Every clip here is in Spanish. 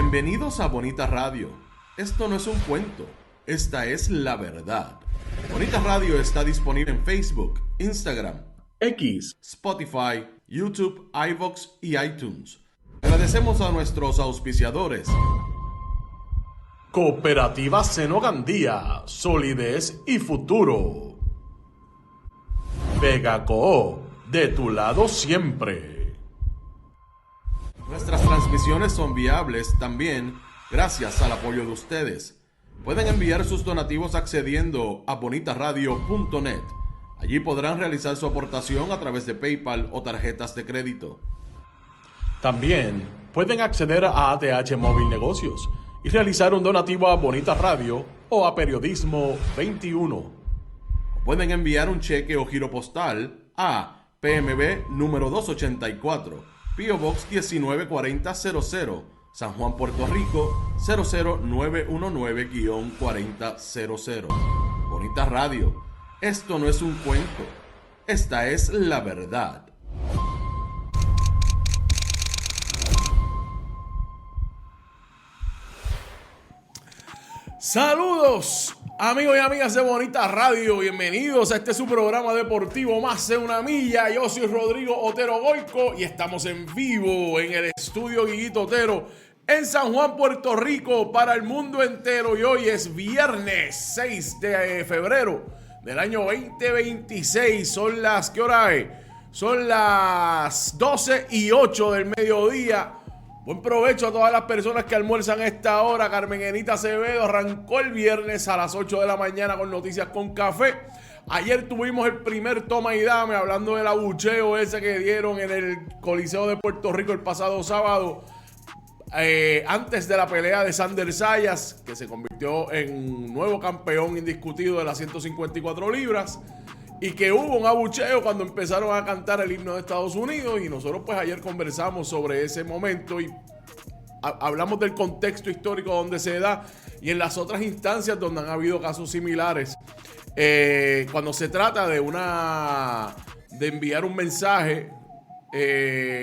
Bienvenidos a Bonita Radio. Esto no es un cuento, esta es la verdad. Bonita Radio está disponible en Facebook, Instagram, X, Spotify, YouTube, iVoox y iTunes. Agradecemos a nuestros auspiciadores. Cooperativa Seno Gandía, solidez y futuro. Vegaco, de tu lado siempre. Nuestras transmisiones son viables también gracias al apoyo de ustedes. Pueden enviar sus donativos accediendo a bonitaradio.net. Allí podrán realizar su aportación a través de PayPal o tarjetas de crédito. También pueden acceder a ATH Móvil Negocios y realizar un donativo a Bonita Radio o a Periodismo 21. O pueden enviar un cheque o giro postal a PMB número 284, P.O. Box 194000, San Juan, Puerto Rico 00919-4000. Bonita Radio, esto no es un cuento, esta es la verdad. Saludos amigos y amigas de Bonita Radio, bienvenidos a este su programa deportivo Más de una Milla. Yo soy Rodrigo Otero Goico y estamos en vivo en el estudio Guiguito Otero en San Juan, Puerto Rico, para el mundo entero. Y hoy es viernes 6 de febrero del año 2026. Son las, ¿qué hora es? Son las 12:08 del mediodía. Buen provecho a todas las personas que almuerzan a esta hora. Carmen Enita Acevedo arrancó el viernes a las 8 de la mañana con Noticias con Café. Ayer tuvimos el primer toma y dame hablando del abucheo ese que dieron en el Coliseo de Puerto Rico el pasado sábado. Antes de la pelea de Sander Sayas, que se convirtió en nuevo campeón indiscutido de las 154 libras. Y que hubo un abucheo cuando empezaron a cantar el himno de Estados Unidos. Y nosotros pues ayer conversamos sobre ese momento y hablamos del contexto histórico donde se da y en las otras instancias donde han habido casos similares. Cuando se trata de enviar un mensaje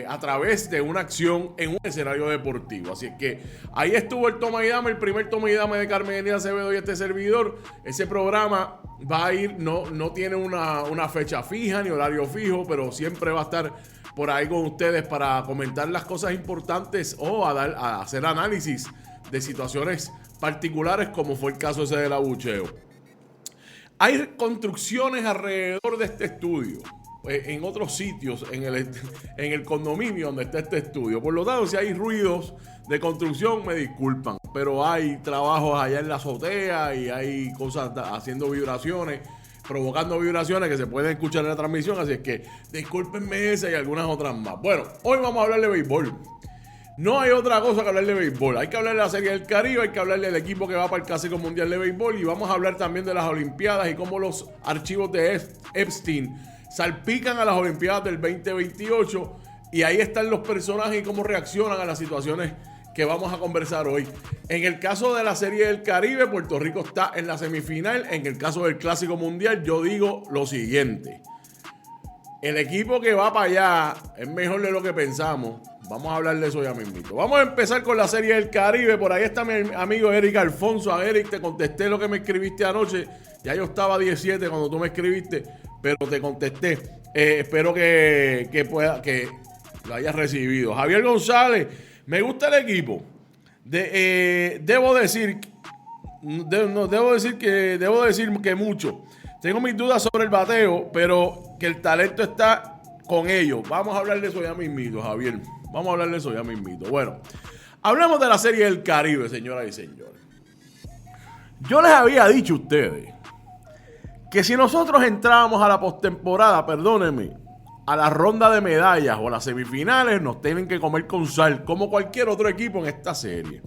a través de una acción en un escenario deportivo. Así es que ahí estuvo el toma y dame, el primer toma y dame de Carmen Enita Acevedo y este servidor. Ese programa va a ir, no tiene una fecha fija ni horario fijo, pero siempre va a estar por ahí con ustedes para comentar las cosas importantes o a hacer análisis de situaciones particulares, como fue el caso ese del abucheo. Hay construcciones alrededor de este estudio, en otros sitios, en el condominio donde está este estudio. Por lo tanto, si hay ruidos de construcción, me disculpan, pero hay trabajos allá en la azotea y hay cosas haciendo vibraciones, provocando vibraciones que se pueden escuchar en la transmisión, así es que discúlpenme esa y algunas otras más. Bueno, hoy vamos a hablar de béisbol. No hay otra cosa que hablar de béisbol. Hay que hablar de la Serie del Caribe, hay que hablar del equipo que va para el Clásico Mundial de Béisbol y vamos a hablar también de las Olimpiadas y cómo los archivos de Epstein salpican a las Olimpiadas del 2028 y ahí están los personajes y cómo reaccionan a las situaciones que vamos a conversar hoy. En el caso de la Serie del Caribe, Puerto Rico está en la semifinal. En el caso del Clásico Mundial, yo digo lo siguiente: el equipo que va para allá es mejor de lo que pensamos. Vamos a hablar de eso ya mismito. Vamos a empezar con la Serie del Caribe. Por ahí está mi amigo Eric Alfonso. A Eric, te contesté lo que me escribiste anoche. Ya yo estaba a 17 cuando tú me escribiste, pero te contesté. Espero que lo hayas recibido. Javier González, me gusta el equipo. Debo decir que mucho. Tengo mis dudas sobre el bateo, pero que el talento está con ellos. Vamos a hablar de eso ya mismito, Javier. Vamos a hablar de eso ya mismito. Bueno, hablemos de la Serie del Caribe, señoras y señores. Yo les había dicho a ustedes que si nosotros entrábamos a la postemporada, perdónenme, a la ronda de medallas o a las semifinales, nos tienen que comer con sal, como cualquier otro equipo en esta serie.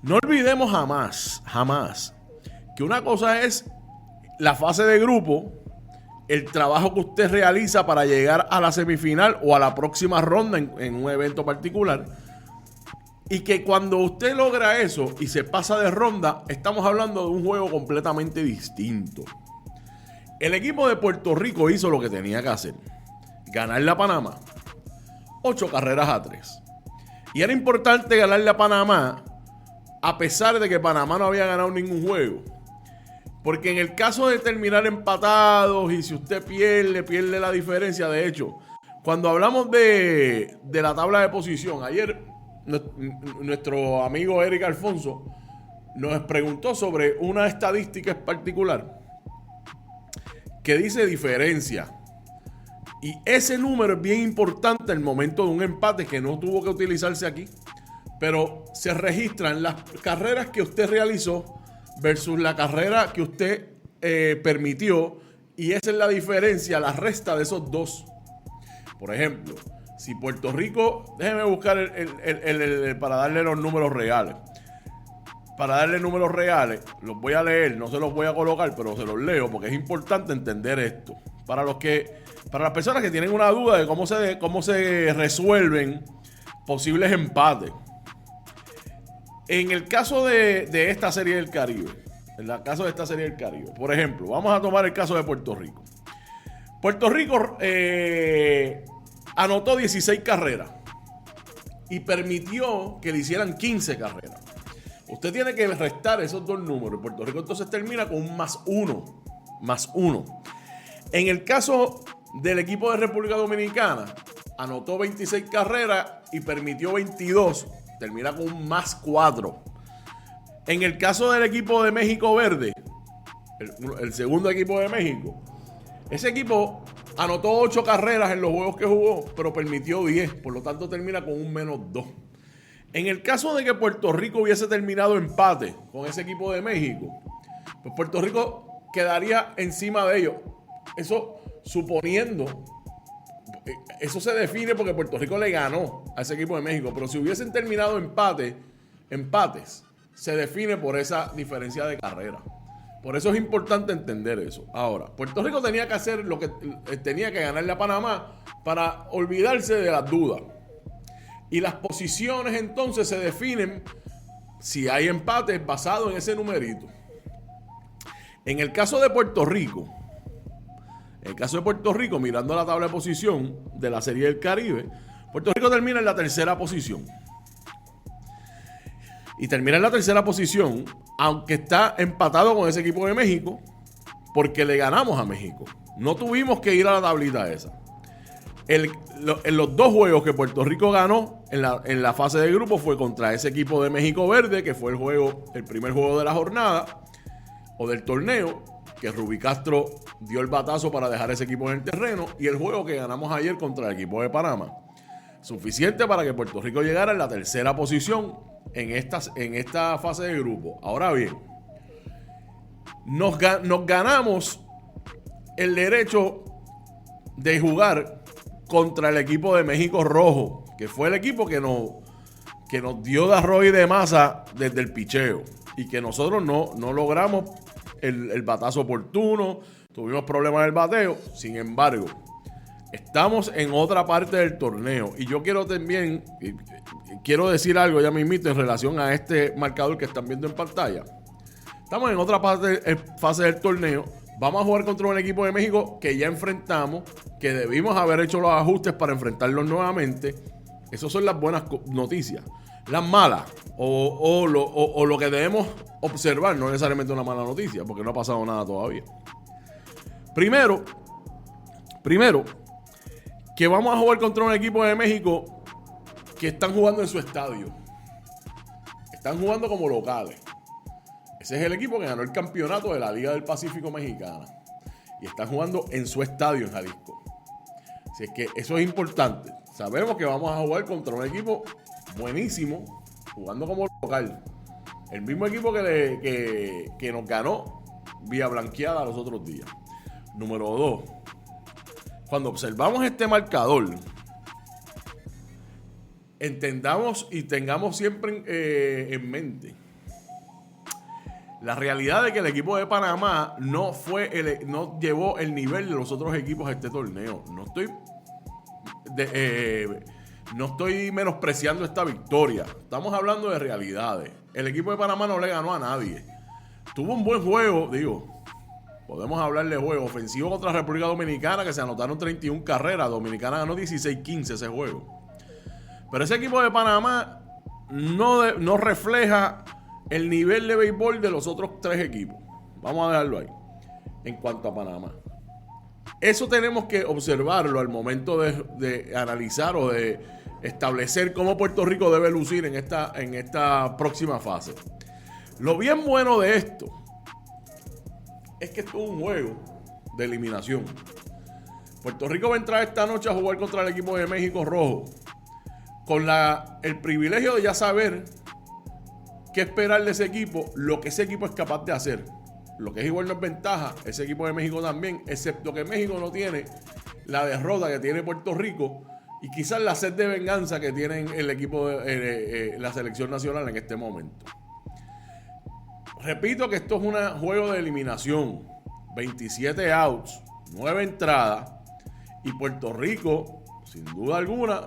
No olvidemos jamás, que una cosa es la fase de grupo, el trabajo que usted realiza para llegar a la semifinal o a la próxima ronda en un evento particular. Y que cuando usted logra eso y se pasa de ronda, estamos hablando de un juego completamente distinto. El equipo de Puerto Rico hizo lo que tenía que hacer: ganarle a Panamá 8 carreras a 3. Y era importante ganarle a Panamá a pesar de que Panamá no había ganado ningún juego. Porque en el caso de terminar empatados y si usted pierde la diferencia. De hecho, cuando hablamos de la tabla de posición, ayer nuestro amigo Eric Alfonso nos preguntó sobre una estadística en particular que dice diferencia. Y ese número es bien importante en el momento de un empate que no tuvo que utilizarse aquí. Pero se registran las carreras que usted realizó versus la carrera que usted permitió. Y esa es la diferencia, la resta de esos dos. Por ejemplo, si Puerto Rico... Déjeme buscar para darle los números reales. Para darle números reales, los voy a leer, no se los voy a colocar, pero se los leo porque es importante entender esto. Para las personas que tienen una duda de cómo se resuelven posibles empates. En el caso de esta serie del Caribe, por ejemplo, vamos a tomar el caso de Puerto Rico. Puerto Rico anotó 16 carreras y permitió que le hicieran 15 carreras. Usted tiene que restar esos dos números. Puerto Rico entonces termina con un +1. En el caso del equipo de República Dominicana, anotó 26 carreras y permitió 22. Termina con un +4. En el caso del equipo de México Verde, el segundo equipo de México, ese equipo anotó 8 carreras en los juegos que jugó, pero permitió 10. Por lo tanto, termina con un -2. En el caso de que Puerto Rico hubiese terminado empate con ese equipo de México, pues Puerto Rico quedaría encima de ellos. Eso suponiendo, eso se define porque Puerto Rico le ganó a ese equipo de México. Pero si hubiesen terminado empates, se define por esa diferencia de carrera. Por eso es importante entender eso. Ahora, Puerto Rico tenía que hacer lo que tenía que ganarle a Panamá para olvidarse de las dudas. Y las posiciones entonces se definen si hay empates basado en ese numerito. En el caso de Puerto Rico, mirando la tabla de posición de la Serie del Caribe, Puerto Rico termina en la tercera posición. Y termina en la tercera posición, aunque está empatado con ese equipo de México, porque le ganamos a México. No tuvimos que ir a la tablita esa. En los dos juegos que Puerto Rico ganó en la fase de grupo fue contra ese equipo de México Verde, que fue el primer juego de la jornada o del torneo, que Rubí Castro dio el batazo para dejar ese equipo en el terreno, y el juego que ganamos ayer contra el equipo de Panamá. Suficiente para que Puerto Rico llegara en la tercera posición en esta fase de grupo. Ahora bien, nos ganamos el derecho de jugar contra el equipo de México Rojo, que fue el equipo que nos dio de arroz y de masa desde el picheo, y que nosotros no logramos el batazo oportuno, tuvimos problemas en el bateo. Sin embargo, estamos en otra parte del torneo, y yo quiero decir algo ya mismito en relación a este marcador que están viendo en pantalla. Estamos en otra fase del torneo. Vamos a jugar contra un equipo de México que ya enfrentamos, que debimos haber hecho los ajustes para enfrentarlos nuevamente. Esas son las buenas noticias. Las malas, o lo que debemos observar, no necesariamente una mala noticia, porque no ha pasado nada todavía. Primero, que vamos a jugar contra un equipo de México que están jugando en su estadio. Están jugando como locales. Ese es el equipo que ganó el campeonato de la Liga del Pacífico Mexicana. Y están jugando en su estadio en Jalisco. Así es que eso es importante. Sabemos que vamos a jugar contra un equipo buenísimo, jugando como local. El mismo equipo que nos ganó vía blanqueada los otros días. Número 2. Cuando observamos este marcador, entendamos y tengamos siempre en mente la realidad de que el equipo de Panamá no llevó el nivel de los otros equipos a este torneo. No estoy menospreciando esta victoria. Estamos hablando de realidades. El equipo de Panamá no le ganó a nadie. Tuvo un buen juego, podemos hablar de juego ofensivo contra la República Dominicana, que se anotaron 31 carreras. Dominicana ganó 16-15 ese juego. Pero ese equipo de Panamá no refleja el nivel de béisbol de los otros 3 equipos. Vamos a dejarlo ahí. En cuanto a Panamá. Eso tenemos que observarlo al momento de analizar o de establecer cómo Puerto Rico debe lucir en esta próxima fase. Lo bien bueno de esto es que esto es un juego de eliminación. Puerto Rico va a entrar esta noche a jugar contra el equipo de México Rojo con el privilegio de ya saber qué esperar de ese equipo, lo que ese equipo es capaz de hacer. Lo que es igual no es ventaja, ese equipo de México también, excepto que México no tiene la derrota que tiene Puerto Rico y quizás la sed de venganza que tienen el equipo de la selección nacional en este momento. Repito que esto es un juego de eliminación, 27 outs, 9 entradas, y Puerto Rico, sin duda alguna,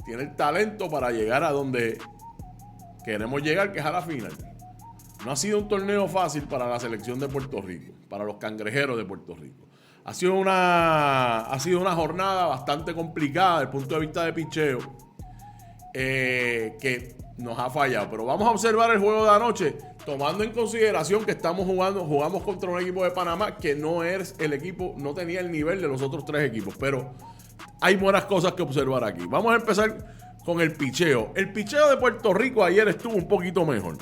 tiene el talento para llegar a donde queremos llegar, que es a la final. No ha sido un torneo fácil para la selección de Puerto Rico, para los cangrejeros de Puerto Rico. Ha sido una jornada bastante complicada desde el punto de vista de picheo, que nos ha fallado. Pero vamos a observar el juego de anoche, tomando en consideración que jugamos contra un equipo de Panamá que no tenía el nivel de los otros 3 equipos. Pero hay buenas cosas que observar aquí. Vamos a empezar con el picheo. El picheo de Puerto Rico ayer estuvo un poquito mejor.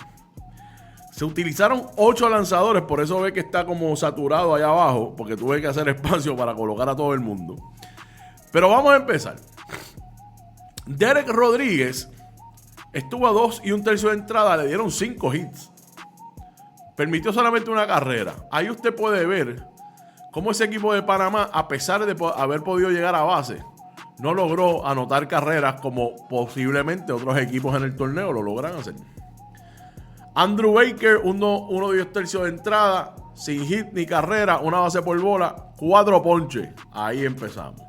Se utilizaron 8 lanzadores, por eso ve que está como saturado allá abajo, porque tuve que hacer espacio para colocar a todo el mundo. Pero vamos a empezar. Derek Rodríguez estuvo a 2 1/3 de entrada, le dieron 5 hits. Permitió solamente una carrera. Ahí usted puede ver cómo ese equipo de Panamá, a pesar de haber podido llegar a base, no logró anotar carreras como posiblemente otros equipos en el torneo lo logran hacer. Andrew Baker, 1 2/3 de entrada, sin hit ni carrera, una base por bola, 4 ponches. Ahí empezamos.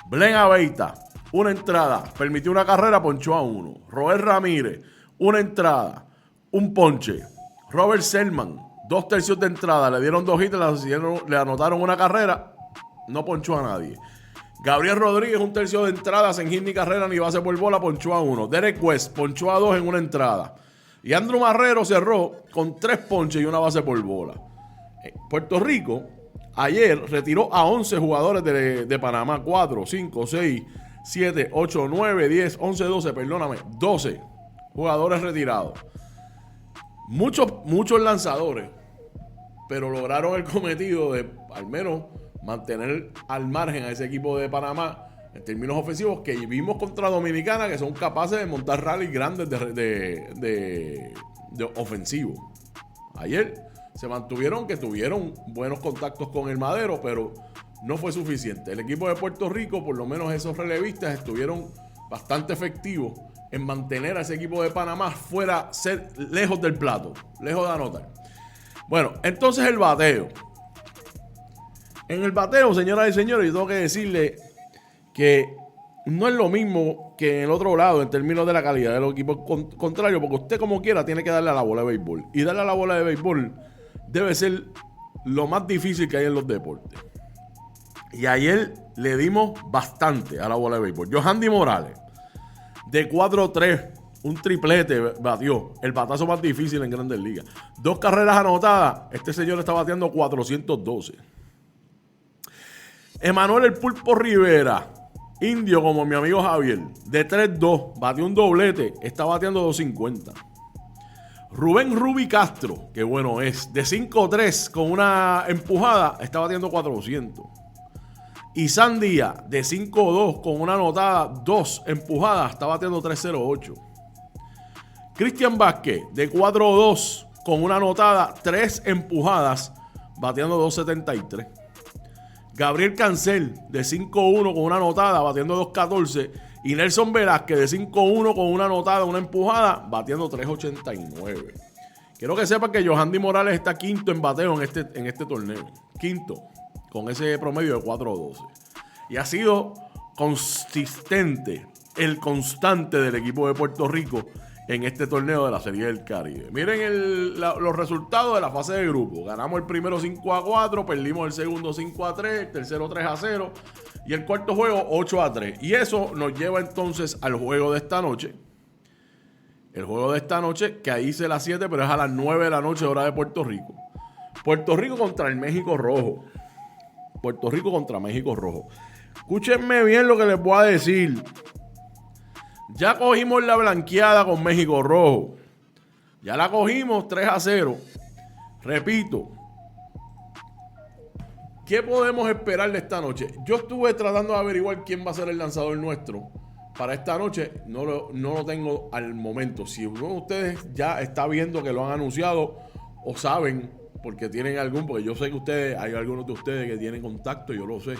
Blen Aveita, 1 entrada, permitió una carrera, ponchó a 1. Roel Ramírez, 1 entrada, 1 ponche. Robert Selman, 2/3 de entrada, le dieron 2 hits, le anotaron una carrera, no ponchó a nadie. Gabriel Rodríguez, 1/3 de entrada, sin hit ni carrera ni base por bola, ponchó a 1. Derek West, ponchó a 2 en una entrada. Y Andrew Marrero cerró con 3 ponches y una base por bola. Puerto Rico ayer retiró a 11 jugadores de Panamá. 4, 5, 6, 7, 8, 9, 10, 11, 12 jugadores retirados. Muchos lanzadores, pero lograron el cometido de al menos mantener al margen a ese equipo de Panamá en términos ofensivos, que vimos contra Dominicana, que son capaces de montar rallies grandes de ofensivo. Ayer se mantuvieron, que tuvieron buenos contactos con el Madero, pero no fue suficiente. El equipo de Puerto Rico, por lo menos esos relevistas, estuvieron bastante efectivos en mantener a ese equipo de Panamá lejos del plato, lejos de anotar. Bueno, entonces el bateo. En el bateo, señoras y señores, yo tengo que decirle que no es lo mismo que en el otro lado en términos de la calidad de los equipos contrarios, porque usted como quiera tiene que darle a la bola de béisbol. Y darle a la bola de béisbol debe ser lo más difícil que hay en los deportes. Y ayer le dimos bastante a la bola de béisbol. Yohandy Morales, de 4-3, un triplete batió. El batazo más difícil en Grandes Ligas. 2 carreras anotadas. Este señor está bateando 412. Emanuel El Pulpo Rivera, indio como mi amigo Javier, de 3-2, batió un doblete, está bateando 250. Rubén Ruby Castro, que bueno es, de 5-3 con una empujada, está batiendo 400. Y Sandía, de 5-2 con una anotada, 2 empujadas, está batiendo 308. Cristian Vázquez, de 4-2 con una anotada, 3 empujadas, bateando 273. Gabriel Cancel, de 5-1 con una anotada, batiendo 2-14. Y Nelson Velázquez, de 5-1 con una anotada, una empujada, batiendo 3-89. Quiero que sepan que Yohandy Morales está quinto en bateo en este torneo. Quinto, con ese promedio de 4-12. Y ha sido consistente, el constante del equipo de Puerto Rico en este torneo de la Serie del Caribe. Miren los resultados de la fase de grupo. Ganamos el primero 5-4, perdimos el segundo 5-3, el tercero 3-0 y el cuarto juego 8-3. Y eso nos lleva entonces al juego de esta noche. el juego de esta noche, que ahí hice las 7, pero es a las 9 de la noche, hora de Puerto Rico. Puerto Rico contra el México Rojo. Puerto Rico contra México Rojo. Escúchenme bien lo que les voy a decir. Ya cogimos la blanqueada con México Rojo. Ya la cogimos 3-0. Repito, ¿qué podemos esperar de esta noche? Yo estuve tratando de averiguar quién va a ser el lanzador nuestro para esta noche. No lo tengo al momento. Si uno de ustedes ya está viendo que lo han anunciado o saben, porque tienen porque yo sé que hay algunos de ustedes que tienen contacto, yo lo sé.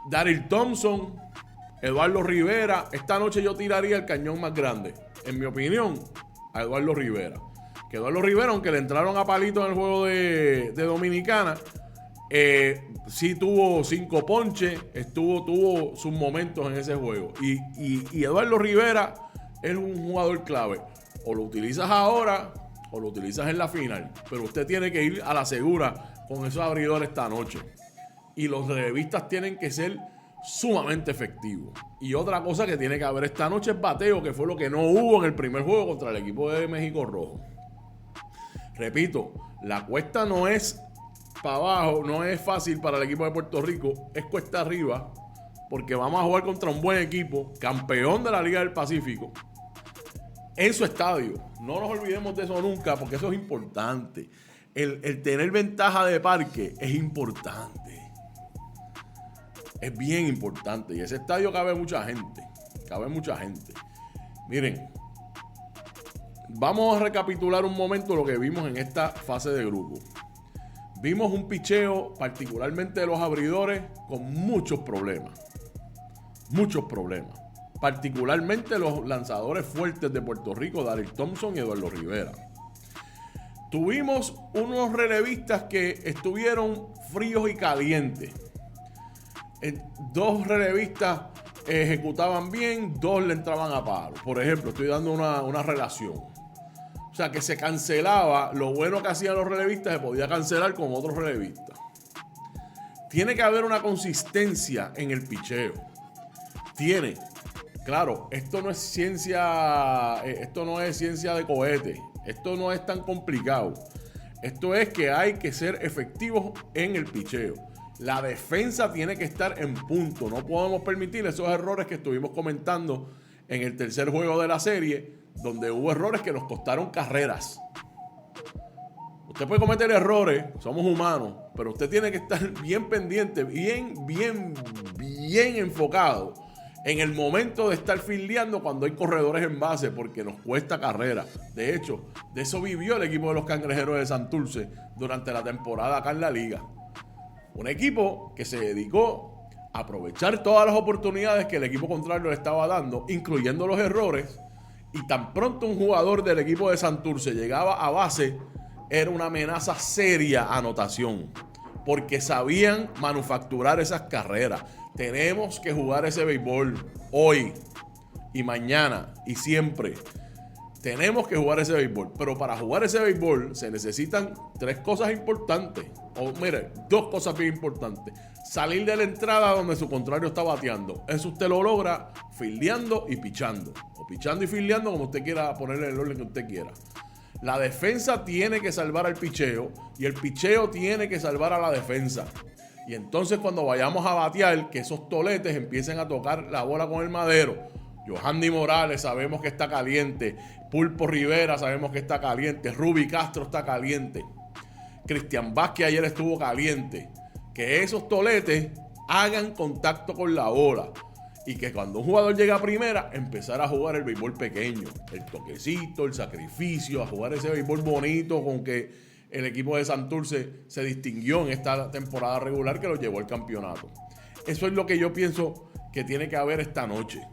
Daryl Thompson, Eduardo Rivera. Esta noche yo tiraría el cañón más grande, en mi opinión, a Eduardo Rivera. Que Eduardo Rivera, aunque le entraron a palito en el juego de Dominicana, sí tuvo 5 ponches, tuvo sus momentos en ese juego. Y Eduardo Rivera es un jugador clave. O lo utilizas ahora o lo utilizas en la final. Pero usted tiene que ir a la segura con esos abridores esta noche. Y los relevistas tienen que ser sumamente efectivos. Y otra cosa que tiene que haber esta noche es bateo, que fue lo que no hubo en el primer juego contra el equipo de México Rojo. Repito, la cuesta no es para abajo, no es fácil para el equipo de Puerto Rico, es cuesta arriba, porque vamos a jugar contra un buen equipo, campeón de la Liga del Pacífico, en su estadio. No nos olvidemos de eso nunca, porque eso es importante. El tener ventaja de parque es importante. Es bien importante. Y ese estadio cabe mucha gente. Miren, vamos a recapitular un momento lo que vimos en esta fase de grupo. Vimos un picheo, particularmente de los abridores, con muchos problemas. Particularmente los lanzadores fuertes de Puerto Rico, Daryl Thompson y Eduardo Rivera. Tuvimos unos relevistas que estuvieron fríos y calientes. 2 relevistas ejecutaban bien, 2 le entraban a palo. Por ejemplo, estoy dando una relación. O sea, que se cancelaba. Lo bueno que hacían los relevistas se podía cancelar con otros relevistas. Tiene que haber una consistencia en el picheo. Claro, esto no es ciencia de cohete. Esto no es tan complicado. Esto es que hay que ser efectivos en el picheo. La defensa tiene que estar en punto. No podemos permitir esos errores que estuvimos comentando en el tercer juego de la serie, donde hubo errores que nos costaron carreras. Usted puede cometer errores, somos humanos, pero usted tiene que estar bien pendiente, bien enfocado en el momento de estar fildeando cuando hay corredores en base, porque nos cuesta carrera. De hecho, de eso vivió el equipo de los Cangrejeros de Santurce durante la temporada acá en la liga. Un equipo que se dedicó a aprovechar todas las oportunidades que el equipo contrario le estaba dando, incluyendo los errores, y tan pronto un jugador del equipo de Santurce llegaba a base, era una amenaza seria a anotación, porque sabían manufacturar esas carreras. Tenemos que jugar ese béisbol hoy y mañana y siempre. Tenemos que jugar ese béisbol, pero para jugar ese béisbol se necesitan 3 cosas importantes. O mire, 2 cosas bien importantes. Salir de la entrada donde su contrario está bateando. Eso usted lo logra fildeando y pichando. O pichando y fildeando, como usted quiera, ponerle el orden que usted quiera. La defensa tiene que salvar al picheo y el picheo tiene que salvar a la defensa. Y entonces cuando vayamos a batear, que esos toletes empiecen a tocar la bola con el madero. Yohandy Morales sabemos que está caliente. Pulpo Rivera sabemos que está caliente. Ruby Castro está caliente. Cristian Vázquez ayer estuvo caliente. Que esos toletes hagan contacto con la bola. Y que cuando un jugador llega a primera, empezar a jugar el béisbol pequeño. El toquecito, el sacrificio, a jugar ese béisbol bonito con que el equipo de Santurce se distinguió en esta temporada regular que lo llevó al campeonato. Eso es lo que yo pienso que tiene que haber esta noche.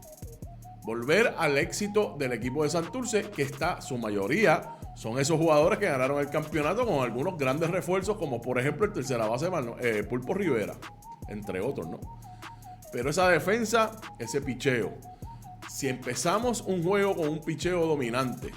Volver al éxito del equipo de Santurce, que está, su mayoría son esos jugadores que ganaron el campeonato con algunos grandes refuerzos, como por ejemplo el tercera base Pulpo Rivera, entre otros, ¿no? Pero esa defensa, ese picheo. Si empezamos un juego con un picheo dominante,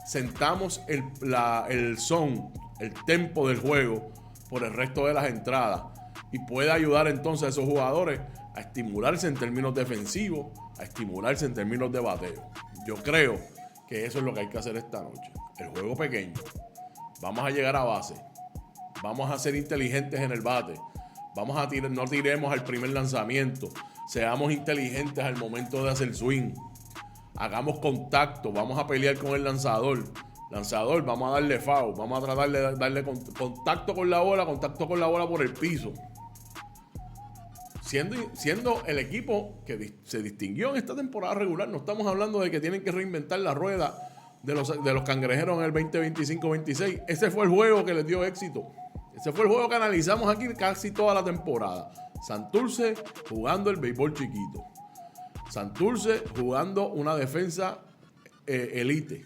sentamos el son, el tempo del juego por el resto de las entradas y puede ayudar entonces a esos jugadores a estimularse en términos defensivos, a estimularse en términos de bateo. Yo creo que eso es lo que hay que hacer esta noche. El juego pequeño. Vamos a llegar a base. Vamos a ser inteligentes en el bate. Vamos a no tiremos al primer lanzamiento. Seamos inteligentes al momento de hacer swing. Hagamos contacto. Vamos a pelear con el lanzador. Lanzador, vamos a darle foul. Vamos a tratar de darle contacto con la bola por el piso. Siendo el equipo que se distinguió en esta temporada regular. No estamos hablando de que tienen que reinventar la rueda de los cangrejeros en el 2025-26. Ese fue el juego que les dio éxito. Ese fue el juego que analizamos aquí casi toda la temporada. Santurce jugando el béisbol chiquito. Santurce jugando una defensa elite.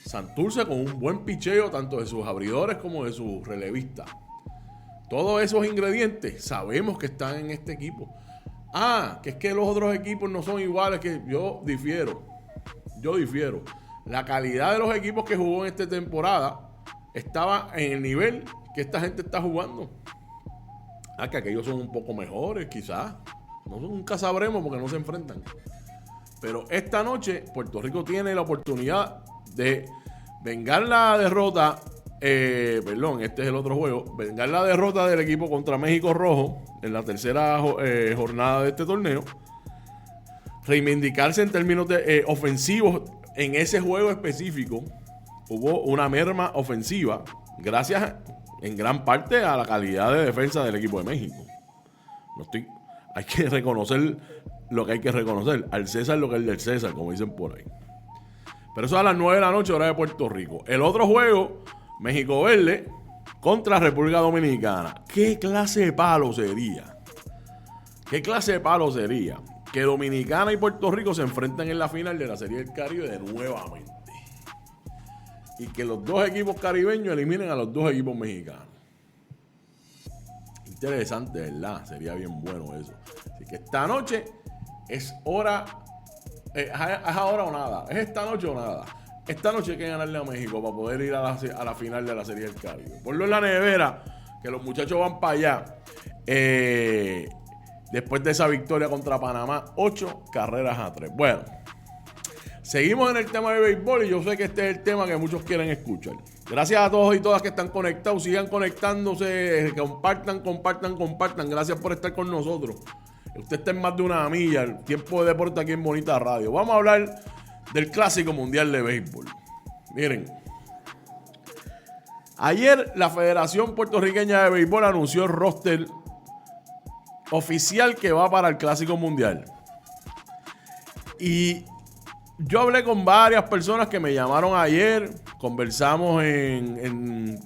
Santurce con un buen picheo tanto de sus abridores como de sus relevistas. Todos esos ingredientes sabemos que están en este equipo. Que es que los otros equipos no son iguales, que yo difiero. La calidad de los equipos que jugó en esta temporada estaba en el nivel que esta gente está jugando. Que aquellos son un poco mejores, quizás. Nunca sabremos porque no se enfrentan. Pero esta noche Puerto Rico tiene la oportunidad de vengar la derrota. Este es el otro juego. Vengar la derrota del equipo contra México Rojo en la tercera jornada de este torneo. Reivindicarse en términos de ofensivos. En ese juego específico hubo una merma ofensiva gracias en gran parte a la calidad de defensa del equipo de México. Hay que reconocer lo que hay que reconocer. Al César lo que es del César, como dicen por ahí. Pero eso a las 9 de la noche, hora de Puerto Rico. El otro juego, México Verde contra República Dominicana. ¿Qué clase de palo sería? Que Dominicana y Puerto Rico se enfrenten en la final de la Serie del Caribe de nuevamente. Y que los dos equipos caribeños eliminen a los dos equipos mexicanos. Interesante, ¿verdad? Sería bien bueno eso. Así que esta noche es hora. Es ahora o nada. Es esta noche o nada. Esta noche hay que ganarle a México para poder ir a la final de la Serie del Caribe. Ponlo en la nevera, que los muchachos van para allá. Después de esa victoria contra Panamá, 8-3. Bueno, seguimos en el tema de béisbol y yo sé que este es el tema que muchos quieren escuchar. Gracias a todos y todas que están conectados. Sigan conectándose, compartan. Gracias por estar con nosotros. Usted está en más de una milla. El tiempo de deporte aquí en Bonita Radio. Vamos a hablar del Clásico Mundial de Béisbol. Miren, ayer la Federación Puertorriqueña de Béisbol anunció el roster oficial que va para el Clásico Mundial. Y yo hablé con varias personas que me llamaron ayer. Conversamos en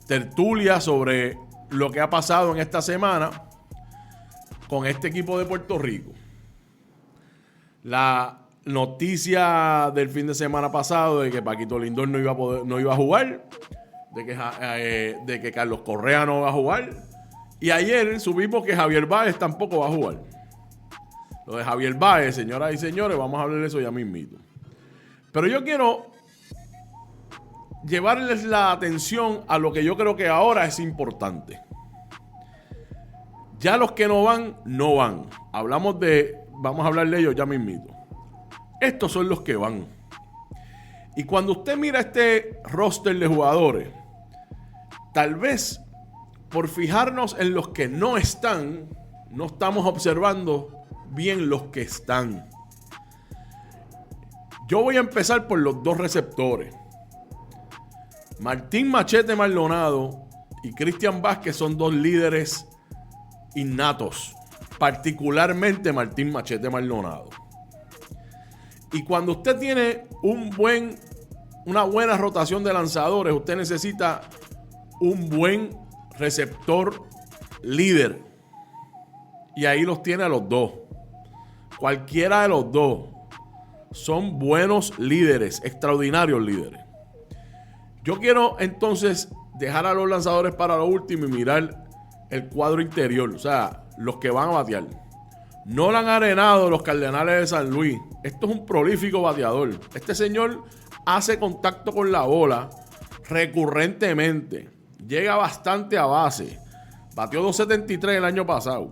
tertulia sobre lo que ha pasado en esta semana con este equipo de Puerto Rico. La noticia del fin de semana pasado de que Paquito Lindor no iba a jugar, de que Carlos Correa no va a jugar. Y ayer supimos que Javier Báez tampoco va a jugar. Lo de Javier Báez, señoras y señores, vamos a hablar de eso ya mismito. Pero yo quiero llevarles la atención a lo que yo creo que ahora es importante. Ya los que no van, no van. Vamos a hablar de ellos ya mismito. Estos son los que van. Y cuando usted mira este roster de jugadores, tal vez por fijarnos en los que no están, no estamos observando bien los que están. Yo voy a empezar por los dos receptores. Martín Machete Maldonado y Cristian Vázquez son dos líderes innatos, particularmente Martín Machete Maldonado. Y cuando usted tiene una buena rotación de lanzadores, usted necesita un buen receptor líder. Y ahí los tiene a los dos. Cualquiera de los dos son buenos líderes, extraordinarios líderes. Yo quiero entonces dejar a los lanzadores para lo último y mirar el cuadro interior, o sea, los que van a batear. Nolan Arenado, los Cardenales de San Luis. Esto es un prolífico bateador. Este señor hace contacto con la bola recurrentemente. Llega bastante a base. Bateó 273 el año pasado.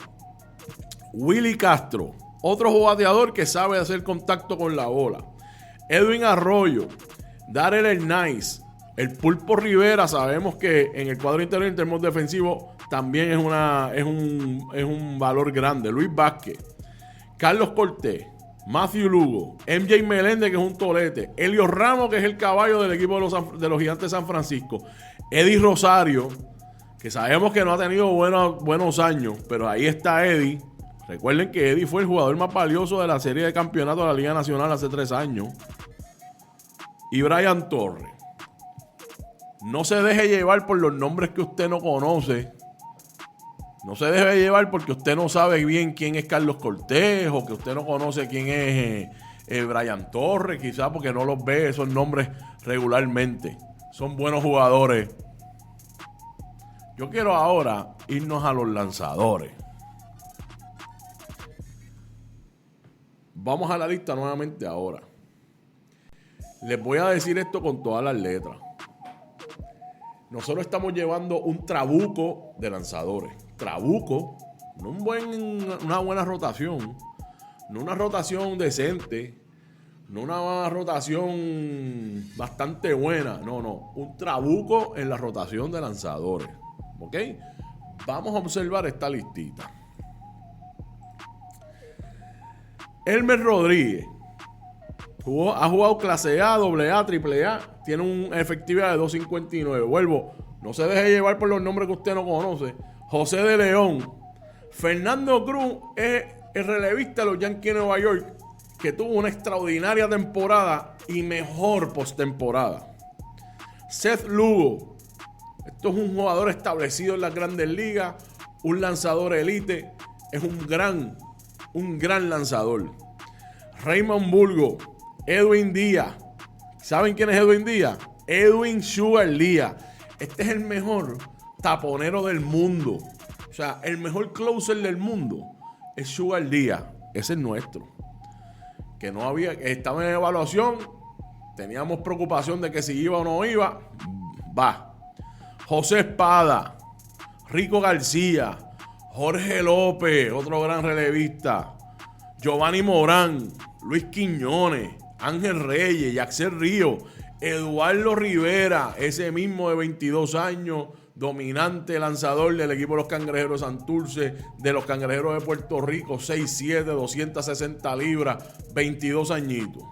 Willy Castro, otro bateador que sabe hacer contacto con la bola. Edwin Arroyo, Darrell Hernández, el Pulpo Rivera, sabemos que en el cuadro interior en términos defensivos también es un valor grande. Luis Vázquez, Carlos Cortés, Matthew Lugo, MJ Meléndez, que es un tolete, Elio Ramos, que es el caballo del equipo de los Gigantes de San Francisco, Eddie Rosario, que sabemos que no ha tenido buenos años, pero ahí está Eddie. Recuerden que Eddie fue el jugador más valioso de la serie de campeonato de la Liga Nacional hace 3 años. Y Brian Torres. No se deje llevar por los nombres que usted no conoce. No se deje llevar porque usted no sabe bien quién es Carlos Cortés o que usted no conoce quién es Brian Torres, quizás porque no los ve esos nombres regularmente. Son buenos jugadores. Yo quiero ahora irnos a los lanzadores. Vamos a la lista nuevamente ahora. Les voy a decir esto con todas las letras. Nosotros estamos llevando un trabuco de lanzadores. Trabuco, no una buena rotación, no una rotación decente, no una rotación bastante buena, no, un trabuco en la rotación de lanzadores. ¿Ok? Vamos a observar esta listita. Elmer Rodríguez ha jugado clase A, AA, AAA, tiene una efectividad de 2.59. Vuelvo, no se deje llevar por los nombres que usted no conoce. José de León. Fernando Cruz es el relevista de los Yankees de Nueva York, que tuvo una extraordinaria temporada y mejor postemporada. Seth Lugo. Esto es un jugador establecido en las Grandes Ligas, un lanzador elite, es un gran lanzador. Raymond Burgo, Edwin Díaz. ¿Saben quién es Edwin Díaz? Edwin Sugar Díaz. Este es el mejor taponero del mundo. O sea, el mejor closer del mundo es Sugar Díaz. Ese es nuestro. Que no había, estaba en evaluación. Teníamos preocupación de que si iba o no iba. Va. José Espada, Rico García, Jorge López, otro gran relevista, Giovanni Morán, Luis Quiñones, Ángel Reyes, Yaxel Río, Eduardo Rivera, ese mismo de 22 años, dominante lanzador del equipo de los Cangrejeros de Santurce, de los Cangrejeros de Puerto Rico, 6'7", 260 libras, 22 añitos.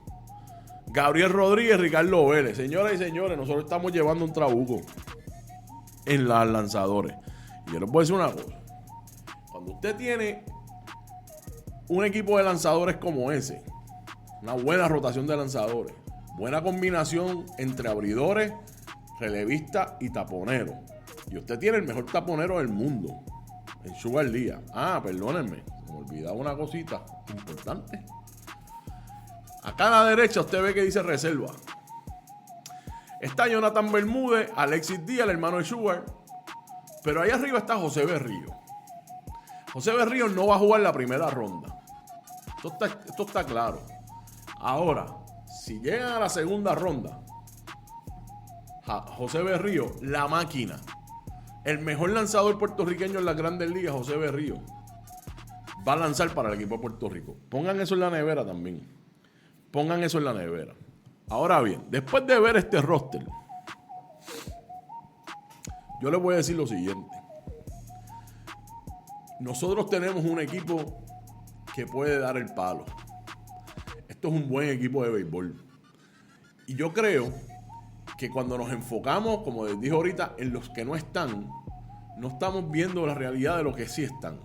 Gabriel Rodríguez, Ricardo Vélez. Señoras y señores, nosotros estamos llevando un trabuco en los lanzadores. Y yo les voy a decir una cosa. Cuando usted tiene un equipo de lanzadores como ese, una buena rotación de lanzadores, buena combinación entre abridores, relevistas y taponeros, y usted tiene el mejor taponero del mundo en Sugar Díaz. Perdónenme, se me olvidaba una cosita importante. Acá a la derecha usted ve que dice reserva. Está Jonathan Bermúdez, Alexis Díaz, el hermano de Sugar. Pero ahí arriba está José Berrío. José Berrío no va a jugar la primera ronda. Esto está claro. Ahora, si llegan a la segunda ronda, José Berrío, la máquina, el mejor lanzador puertorriqueño en las Grandes Ligas, José Berrío, va a lanzar para el equipo de Puerto Rico. Pongan eso en la nevera también. Pongan eso en la nevera. Ahora bien, después de ver este roster, yo les voy a decir lo siguiente. Nosotros tenemos un equipo que puede dar el palo. Esto es un buen equipo de béisbol. Y yo creo que cuando nos enfocamos, como les dije ahorita, en los que no están, no estamos viendo la realidad de los que sí están.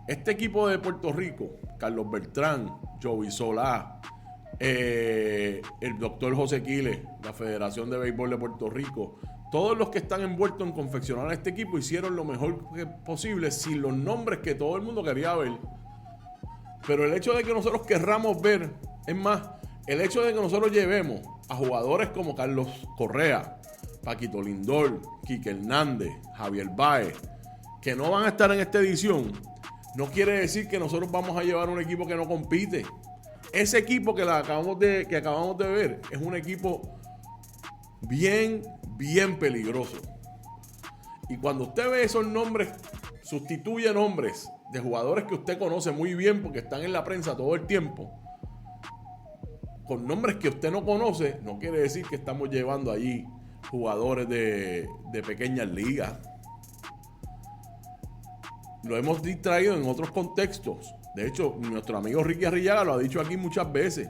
Este equipo de Puerto Rico, Carlos Beltrán, Joey Solá, el doctor José Quiles, la Federación de Béisbol de Puerto Rico, todos los que están envueltos en confeccionar este equipo hicieron lo mejor posible sin los nombres que todo el mundo quería ver. Pero el hecho de que nosotros querramos ver, es más, el hecho de que nosotros llevemos a jugadores como Carlos Correa, Paquito Lindor, Quique Hernández, Javier Báez, que no van a estar en esta edición, no quiere decir que nosotros vamos a llevar un equipo que no compite. Ese equipo que acabamos de ver es un equipo bien peligroso. Y cuando usted ve esos nombres, sustituye nombres de jugadores que usted conoce muy bien porque están en la prensa todo el tiempo, con nombres que usted no conoce, no quiere decir que estamos llevando allí jugadores de pequeñas ligas. Lo hemos distraído en otros contextos. De hecho, nuestro amigo Ricky Arrillaga lo ha dicho aquí muchas veces.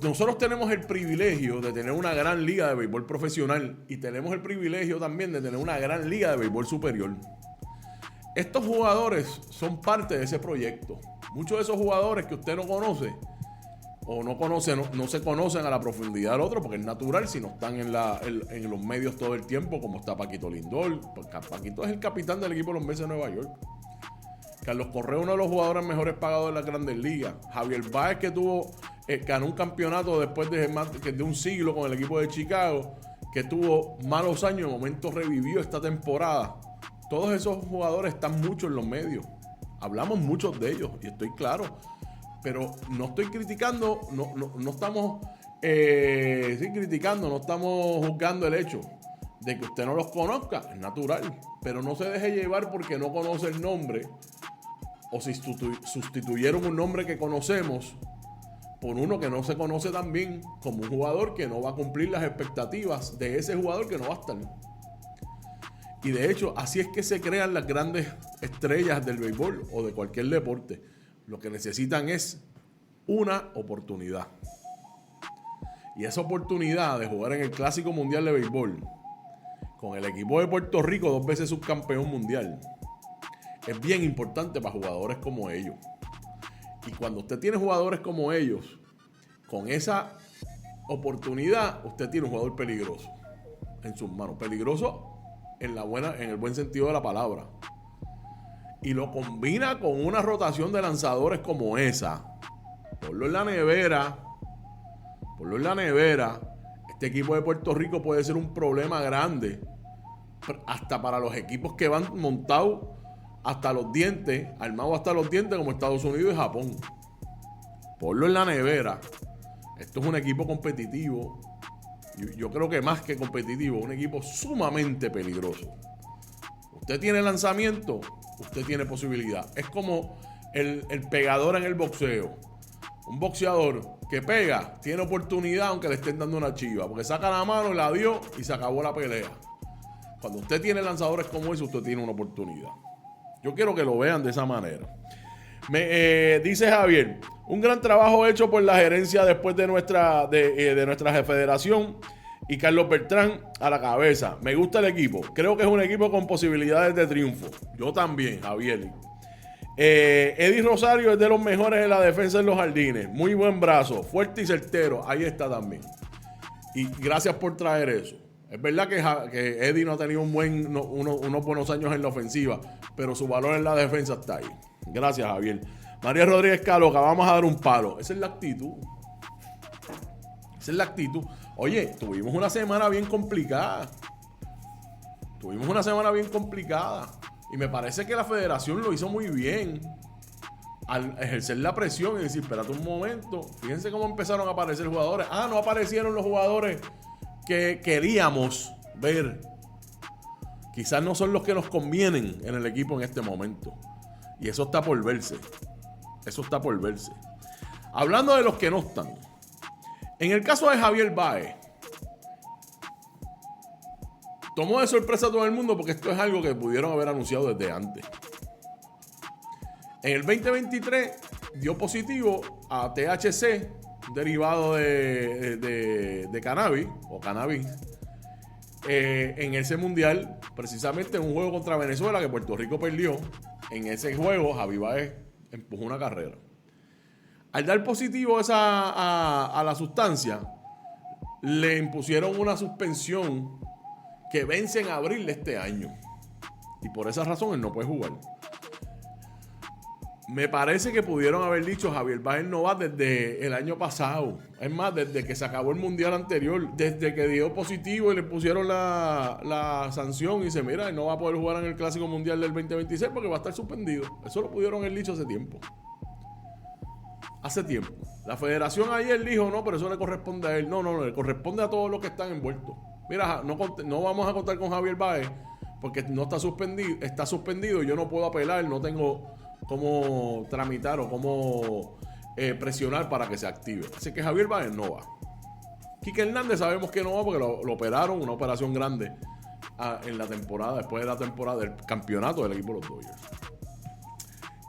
Nosotros tenemos el privilegio de tener una gran liga de béisbol profesional y tenemos el privilegio también de tener una gran liga de béisbol superior. Estos jugadores son parte de ese proyecto. Muchos de esos jugadores que usted no conoce o no conoce, no se conocen a la profundidad del otro porque es natural si no están en los medios todo el tiempo, como está Paquito Lindor. Paquito es el capitán del equipo de los Mets de Nueva York. Carlos Correa, uno de los jugadores mejores pagados de las Grandes Ligas. Javier Baez, que ganó un campeonato después de un siglo con el equipo de Chicago, que tuvo malos años, de momento revivió esta temporada. Todos esos jugadores están mucho en los medios. Hablamos muchos de ellos, y estoy claro. Pero no estoy criticando, no estamos criticando, no estamos juzgando el hecho de que usted no los conozca, es natural. Pero no se deje llevar porque no conoce el nombre o si sustituyeron un nombre que conocemos por uno que no se conoce tan bien, como un jugador que no va a cumplir las expectativas de ese jugador que no va a estar. Y de hecho, así es que se crean las grandes estrellas del béisbol o de cualquier deporte. Lo que necesitan es una oportunidad. Y esa oportunidad de jugar en el Clásico Mundial de Béisbol con el equipo de Puerto Rico, 2 veces subcampeón mundial, es bien importante para jugadores como ellos. Y cuando usted tiene jugadores como ellos, con esa oportunidad, usted tiene un jugador peligroso en sus manos. Peligroso en el buen sentido de la palabra. Y lo combina con una rotación de lanzadores como esa. Ponlo en la nevera. Este equipo de Puerto Rico puede ser un problema grande. Hasta para los equipos que van montados hasta los dientes, armados hasta los dientes, como Estados Unidos y Japón. Ponlo en la nevera. Esto es un equipo competitivo. Yo creo que más que competitivo, un equipo sumamente peligroso. Usted tiene lanzamiento, usted tiene posibilidad. Es como el pegador en el boxeo. Un boxeador que pega tiene oportunidad aunque le estén dando una chiva, porque saca la mano, la dio y se acabó la pelea. Cuando usted tiene lanzadores como ese, usted tiene una oportunidad. Yo quiero que lo vean de esa manera. Dice Javier, un gran trabajo hecho por la gerencia después de nuestra federación y Carlos Beltrán a la cabeza. Me gusta el equipo. Creo que es un equipo con posibilidades de triunfo. Yo también, Javier. Eddie Rosario es de los mejores en la defensa en los jardines. Muy buen brazo, fuerte y certero. Ahí está también. Y gracias por traer eso. Es verdad que Eddie no ha tenido unos buenos años en la ofensiva, pero su valor en la defensa está ahí. Gracias, Javier. María Rodríguez Caloca, vamos a dar un palo. Esa es la actitud. Oye, tuvimos una semana bien complicada. Y me parece que la federación lo hizo muy bien al ejercer la presión y decir, espérate un momento. Fíjense cómo empezaron a aparecer jugadores. No aparecieron los jugadores que queríamos ver. Quizás no son los que nos convienen en el equipo en este momento. Y eso está por verse. Hablando de los que no están. En el caso de Javier Baez, tomó de sorpresa a todo el mundo porque esto es algo que pudieron haber anunciado desde antes. En el 2023 dio positivo a THC, derivado de cannabis o cannabis, en ese mundial, precisamente en un juego contra Venezuela que Puerto Rico perdió. En ese juego, Javi Baez empujó una carrera. Al dar positivo a la sustancia, le impusieron una suspensión que vence en abril de este año. Y por esa razón él no puede jugar. Me parece que pudieron haber dicho Javier Baez no va desde el año pasado. Es más, desde que se acabó el mundial anterior, desde que dio positivo y le pusieron la sanción y dice, mira, él no va a poder jugar en el Clásico Mundial del 2026 porque va a estar suspendido. Eso lo pudieron haber dicho hace tiempo. La federación ayer dijo, no, pero eso le corresponde a él. No, le corresponde a todos los que están envueltos. Mira, no vamos a contar con Javier Baez porque no está suspendido y yo no puedo apelar, no tengo cómo tramitar o cómo presionar para que se active. Así que Javier Baez no va. Quique Hernández sabemos que no va porque lo operaron, una operación grande en la temporada, después de la temporada del campeonato del equipo de los Dodgers.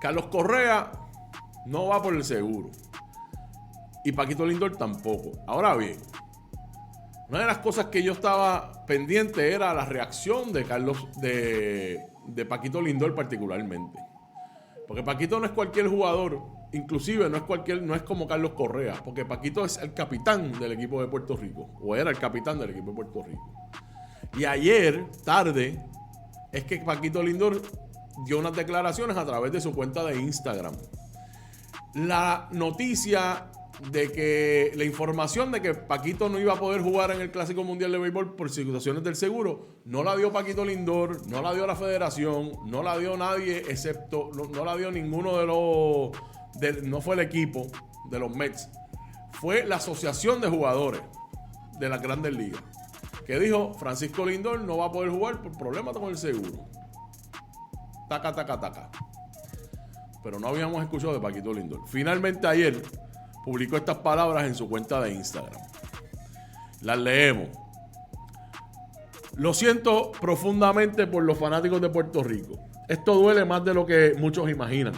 Carlos Correa no va por el seguro. Y Paquito Lindor tampoco. Ahora bien, una de las cosas que yo estaba pendiente era la reacción de Paquito Lindor particularmente. Porque Paquito no es cualquier jugador, inclusive no es como Carlos Correa, porque Paquito es el capitán del equipo de Puerto Rico, o era el capitán del equipo de Puerto Rico. Y ayer, tarde, es que Paquito Lindor dio unas declaraciones a través de su cuenta de Instagram. La noticia de que la información de que Paquito no iba a poder jugar en el Clásico Mundial de Béisbol por situaciones del seguro, no la dio Paquito Lindor, no la dio la federación, no la dio nadie excepto, no la dio ninguno de no fue el equipo de los Mets, fue la asociación de jugadores de las Grandes Ligas, que dijo Francisco Lindor no va a poder jugar por problemas con el seguro. Taca, taca, taca. Pero no habíamos escuchado de Paquito Lindor. Finalmente ayer publicó estas palabras en su cuenta de Instagram. Las leemos. Lo siento profundamente por los fanáticos de Puerto Rico. Esto duele más de lo que muchos imaginan.